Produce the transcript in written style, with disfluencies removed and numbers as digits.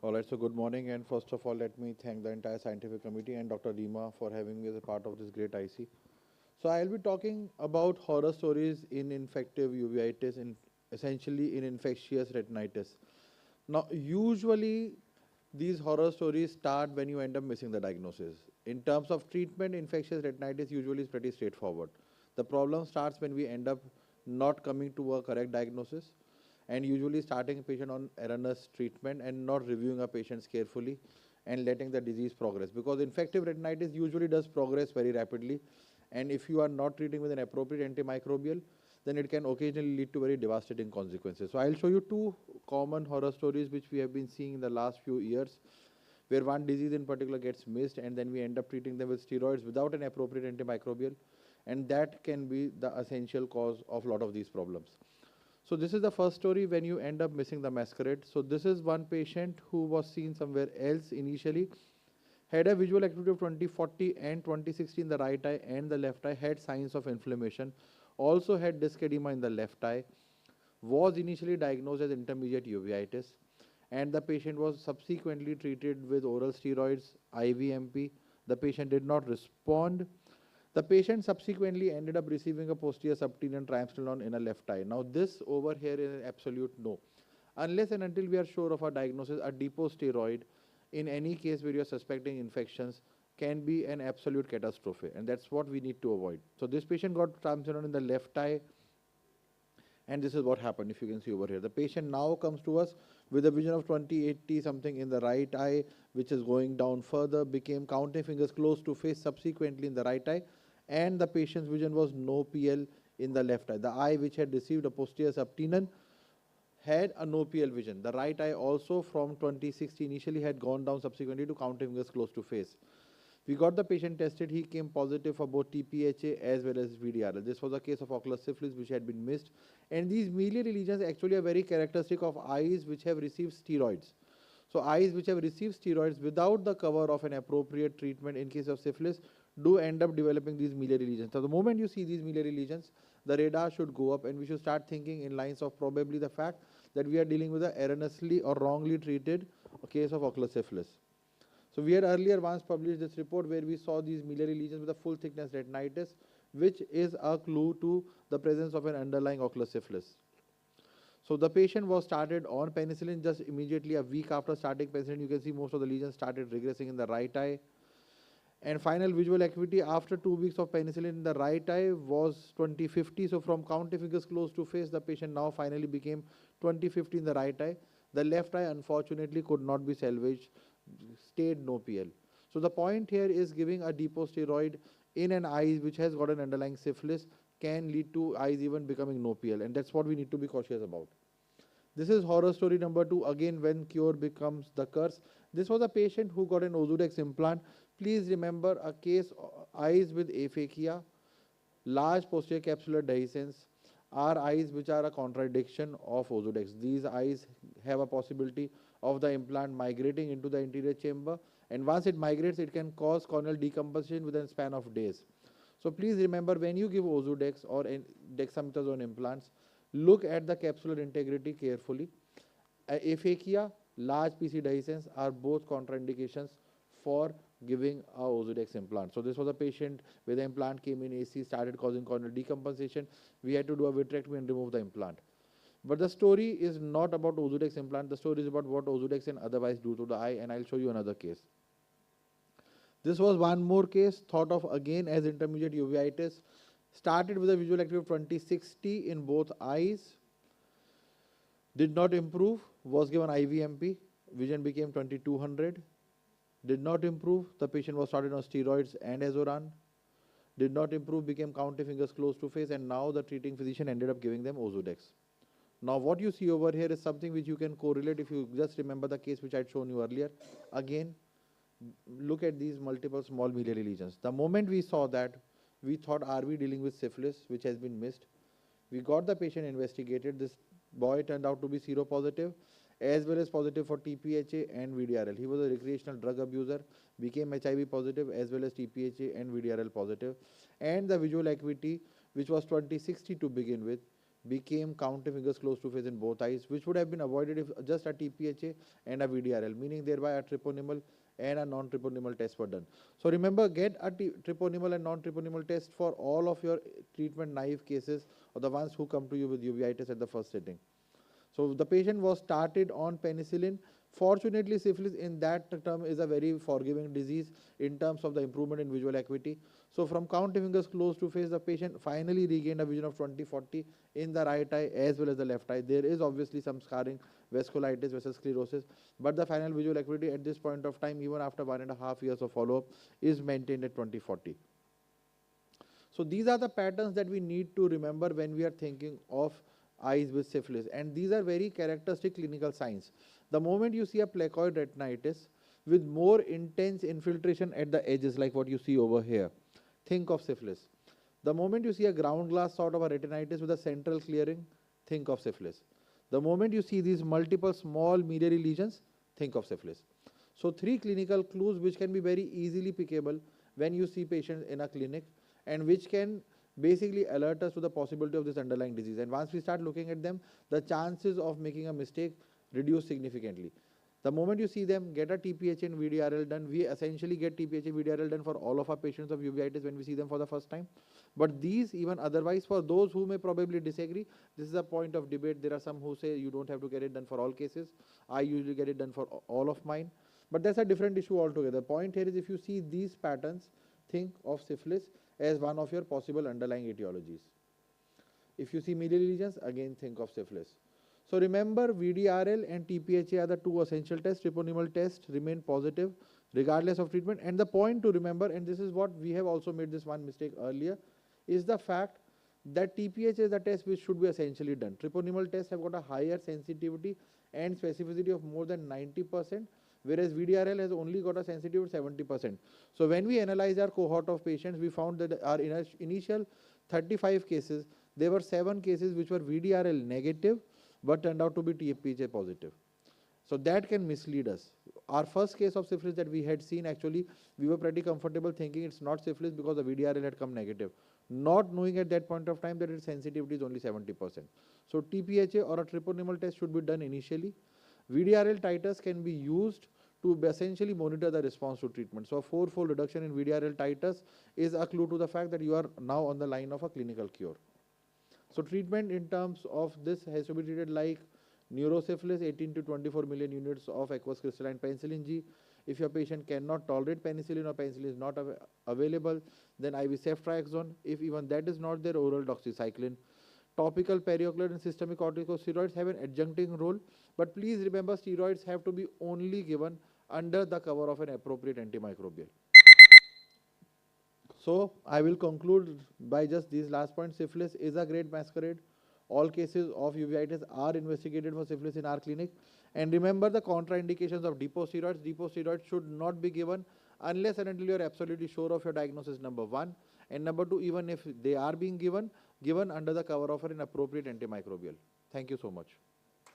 All right, so good morning, and first of all, let me thank the entire scientific committee and Dr. Rima for having me as a part of this great IC. So I'll be talking about horror stories in infective uveitis, essentially in infectious retinitis. Now, usually these horror stories start when you end up missing the diagnosis. In terms of treatment, infectious retinitis usually is pretty straightforward. The problem starts when we end up not coming to a correct diagnosis and usually starting a patient on erroneous treatment and not reviewing a patient carefully and letting the disease progress, because infective retinitis usually does progress very rapidly, and if you are not treating with an appropriate antimicrobial, then it can occasionally lead to very devastating consequences. So I'll show you two common horror stories which we have been seeing in the last few years, where one disease in particular gets missed and then we end up treating them with steroids without an appropriate antimicrobial, and that can be the essential cause of a lot of these problems. So this is the first story when you end up missing the masquerade. So this is one patient who was seen somewhere else initially, had a visual acuity of 20/40 and 20/60 in the right eye and the left eye, had signs of inflammation, also had disc edema in the left eye, was initially diagnosed as intermediate uveitis, and the patient was subsequently treated with oral steroids, IVMP. The patient did not respond. The patient subsequently ended up receiving a posterior subtenian triamcinolone in a left eye. Now this over here is an absolute no. Unless and until we are sure of our diagnosis, a depot steroid in any case where you are suspecting infections can be an absolute catastrophe, and that's what we need to avoid. So this patient got triamcinolone in the left eye, and this is what happened. If you can see over here, the patient now comes to us with a vision of 20/80 something in the right eye, which is going down further, became counting fingers close to face subsequently in the right eye, and the patient's vision was no PL in the left eye. The eye which had received a posterior subtenon had a no PL vision. The right eye also from 2060 initially had gone down subsequently to counting fingers close to face. We got the patient tested. He came positive for both TPHA as well as VDRL. This was a case of ocular syphilis which had been missed. And these miliary lesions actually are very characteristic of eyes which have received steroids. So eyes which have received steroids without the cover of an appropriate treatment in case of syphilis do end up developing these miliary lesions. So the moment you see these miliary lesions, the radar should go up, and we should start thinking in lines of probably the fact that we are dealing with a erroneously or wrongly treated case of ocular syphilis. So we had earlier once published this report where we saw these miliary lesions with a full thickness retinitis, which is a clue to the presence of an underlying ocular syphilis. So the patient was started on penicillin just immediately a week after starting penicillin. You can see most of the lesions started regressing in the right eye. And final visual acuity after 2 weeks of penicillin in the right eye was 20/50. So from counting fingers close to face, the patient now finally became 20/50 in the right eye. The left eye unfortunately could not be salvaged, stayed no PL. So the point here is giving a depot steroid in an eye which has got an underlying syphilis can lead to eyes even becoming no PL, and that's what we need to be cautious about. This is horror story number 2, again when cure becomes the curse. This was a patient who got an Ozudex implant. Please remember a case eyes with aphakia, large posterior capsular dehiscence are eyes which are a contradiction of Ozudex. These eyes have a possibility of the implant migrating into the anterior chamber, and once it migrates, it can cause corneal decomposition within a span of days. So please remember, when you give Ozudex or dexamethasone implants, look at the capsular integrity carefully. Aphakia, large PC dehiscence are both contraindications for giving a Ozudex implant. So this was a patient where the implant came in AC, started causing corneal decomposition. We had to do a vitrectomy and remove the implant. But the story is not about Ozudex implant. The story is about what Ozudex can otherwise do to the eye, and I'll show you another case. This was one more case thought of again as intermediate uveitis. Started with a visual acuity of 20/60 in both eyes. Did not improve, was given IVMP. Vision became 2200. Did not improve, the patient was started on steroids and Azoran. Did not improve, became counting fingers close to face, and now the treating physician ended up giving them Ozudex. Now what you see over here is something which you can correlate if you just remember the case which I had shown you earlier. Again, look at these multiple small miliary lesions. The moment we saw that, we thought, are we dealing with syphilis, which has been missed? We got the patient investigated. This boy turned out to be seropositive as well as positive for TPHA and VDRL. He was a recreational drug abuser, became HIV positive as well as TPHA and VDRL positive. And the visual acuity, which was 20/60 to begin with, became counting fingers close to face in both eyes, which would have been avoided if just a TPHA and a VDRL, meaning thereby a treponemal and a non-treponemal test were done. So remember, get a treponemal and non-treponemal test for all of your treatment naive cases or the ones who come to you with uveitis at the first sitting. So the patient was started on penicillin. Fortunately, syphilis in that term is a very forgiving disease in terms of the improvement in visual acuity. So from counting fingers close to face, the patient finally regained a vision of 20/40 in the right eye as well as the left eye. There is obviously some scarring, vasculitis versus sclerosis, but the final visual acuity at this point of time, even after 1.5 years of follow-up, is maintained at 20/40. So these are the patterns that we need to remember when we are thinking of eyes with syphilis, and these are very characteristic clinical signs. The moment you see a placoid retinitis with more intense infiltration at the edges, like what you see over here, think of syphilis. The moment you see a ground glass sort of a retinitis with a central clearing, think of syphilis. The moment you see these multiple small miliary lesions, think of syphilis. So 3 clinical clues which can be very easily pickable when you see patients in a clinic, and which can basically alert us to the possibility of this underlying disease. And once we start looking at them, the chances of making a mistake reduce significantly. The moment you see them, get a TPH and VDRL done. We essentially get TPH and VDRL done for all of our patients of uveitis when we see them for the first time. But these, even otherwise, for those who may probably disagree, this is a point of debate. There are some who say you don't have to get it done for all cases. I usually get it done for all of mine. But that's a different issue altogether. The point here is, if you see these patterns, think of syphilis as one of your possible underlying etiologies. If you see miliary lesions, again think of syphilis. So remember, VDRL and TPHA are the 2 essential tests. Treponemal tests remain positive regardless of treatment. And the point to remember, and this is what we have also made this one mistake earlier, is the fact that TPHA is the test which should be essentially done. Treponemal tests have got a higher sensitivity and specificity of more than 90%, whereas VDRL has only got a sensitivity of 70%. So when we analyze our cohort of patients, we found that our initial 35 cases, there were 7 cases which were VDRL negative, but turned out to be TPHA positive. So that can mislead us. Our first case of syphilis that we had seen, actually, we were pretty comfortable thinking it's not syphilis because the VDRL had come negative, not knowing at that point of time that its sensitivity is only 70%. So TPHA or a treponemal test should be done initially. VDRL titers can be used to essentially monitor the response to treatment. So a 4-fold reduction in VDRL titers is a clue to the fact that you are now on the line of a clinical cure. So treatment in terms of this has to be treated like neurosyphilis, 18 to 24 million units of aqueous crystalline penicillin G. If your patient cannot tolerate penicillin or penicillin is not available, then IV ceftriaxone. If even that is not there, oral doxycycline. Topical periocular and systemic corticosteroids have an adjuncting role, but please remember, steroids have to be only given under the cover of an appropriate antimicrobial. So I will conclude by just these last points. Syphilis is a great masquerade. All cases of uveitis are investigated for syphilis in our clinic. And remember the contraindications of depot steroids. Depot steroids should not be given unless and until you are absolutely sure of your diagnosis, number 1. And number 2, even if they are being given under the cover of an appropriate antimicrobial. Thank you so much.